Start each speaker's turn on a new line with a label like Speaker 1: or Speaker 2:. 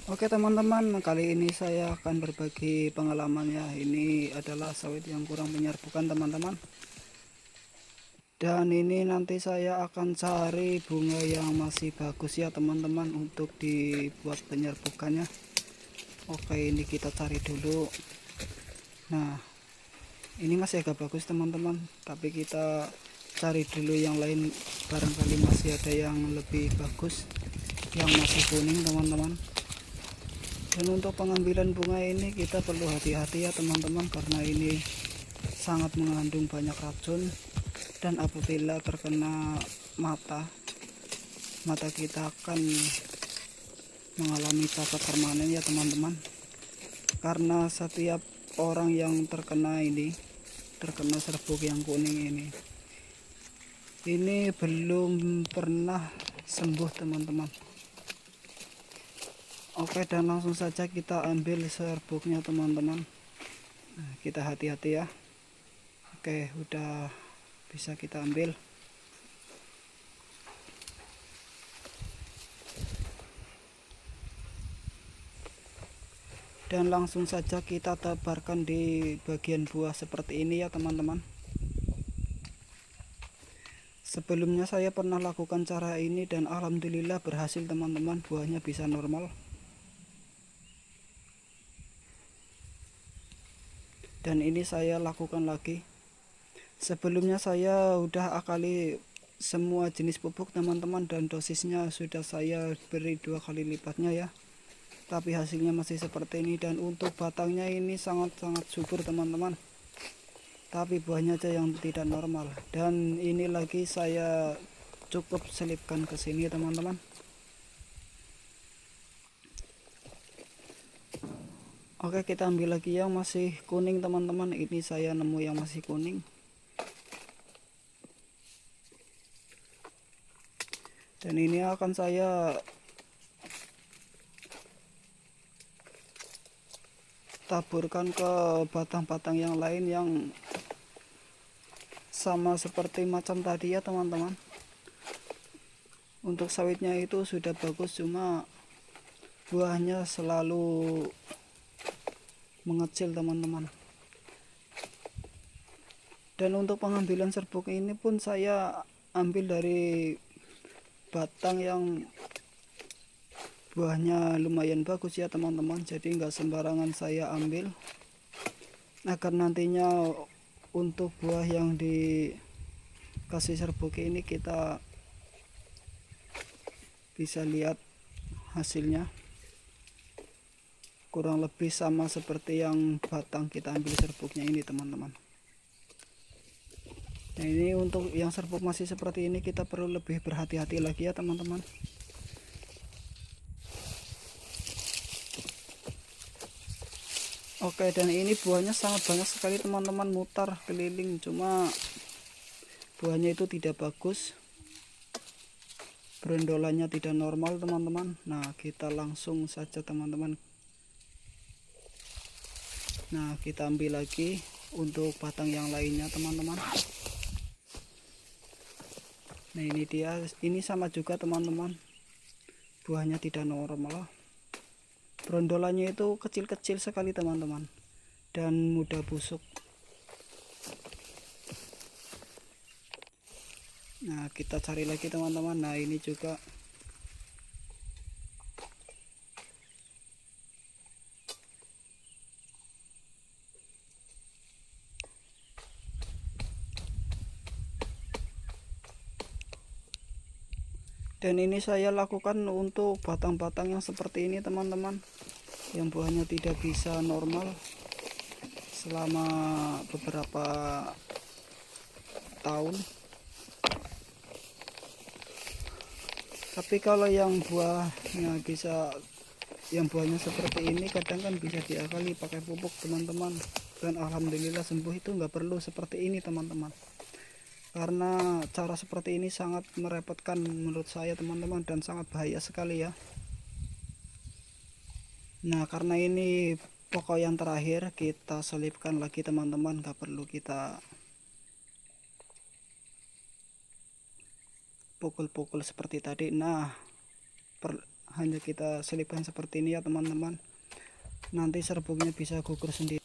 Speaker 1: Oke teman-teman, kali ini saya akan berbagi pengalaman ya. Ini adalah sawit yang kurang penyerbukan teman-teman. Dan ini nanti saya akan cari bunga yang masih bagus ya teman-teman untuk dibuat penyerbukannya. Oke, ini kita cari dulu. Nah, ini masih agak bagus teman-teman, tapi kita cari dulu yang lain, barangkali masih ada yang lebih bagus, yang masih kuning teman-teman. Dan untuk pengambilan bunga ini kita perlu hati-hati ya teman-teman, karena ini sangat mengandung banyak racun. Dan apabila terkena mata kita akan mengalami cacat permanen ya teman-teman. Karena setiap orang yang terkena serbuk yang kuning ini belum pernah sembuh teman-teman. Oke, dan langsung saja kita ambil serbuknya teman-teman. Nah, kita hati-hati ya. Oke, udah bisa kita ambil. Dan langsung saja kita tebarkan di bagian buah seperti ini ya teman-teman. Sebelumnya saya pernah lakukan cara ini dan alhamdulillah berhasil teman-teman, buahnya bisa normal. Dan ini saya lakukan lagi. Sebelumnya saya udah akali semua jenis pupuk teman-teman, dan dosisnya sudah saya beri 2 kali lipatnya ya. Tapi hasilnya masih seperti ini, dan untuk batangnya ini sangat-sangat subur teman-teman. Tapi buahnya aja yang tidak normal. Dan ini lagi saya cukup selipkan ke sini teman-teman. Oke, kita ambil lagi yang masih kuning teman-teman. Ini saya nemu yang masih kuning. Dan ini akan saya taburkan ke batang-batang yang lain yang sama seperti macam tadi ya teman-teman. Untuk sawitnya itu sudah bagus, cuma buahnya selalu mengecil teman-teman. Dan untuk pengambilan serbuk ini pun saya ambil dari batang yang buahnya lumayan bagus ya teman-teman. Jadi nggak sembarangan saya ambil, agar nantinya untuk buah yang dikasih serbuk ini kita bisa lihat hasilnya kurang lebih sama seperti yang batang kita ambil serbuknya ini teman-teman. Nah, ini untuk yang serbuk masih seperti ini kita perlu lebih berhati-hati lagi ya teman-teman. Oke, dan ini buahnya sangat banyak sekali teman-teman, mutar keliling, cuma buahnya itu tidak bagus, berondolannya tidak normal teman-teman. Nah, kita langsung saja teman-teman. Nah, kita ambil lagi untuk batang yang lainnya teman-teman. Nah, ini dia, ini sama juga teman-teman, buahnya tidak normal, berondolannya itu kecil-kecil sekali teman-teman, dan mudah busuk. Nah, kita cari lagi teman-teman. Nah, ini juga. Dan ini saya lakukan untuk batang-batang yang seperti ini teman-teman, yang buahnya tidak bisa normal selama beberapa tahun. Tapi kalau yang buahnya seperti ini, kadang kan bisa diakali pakai pupuk teman-teman. Dan alhamdulillah sembuh, itu nggak perlu seperti ini teman-teman, karena cara seperti ini sangat merepotkan menurut saya teman-teman, dan sangat bahaya sekali ya. Nah, karena ini pokok yang terakhir, kita selipkan lagi teman-teman, nggak perlu kita pukul-pukul seperti tadi. Nah, hanya kita selipkan seperti ini ya teman-teman. Nanti serbuknya bisa gugur sendiri.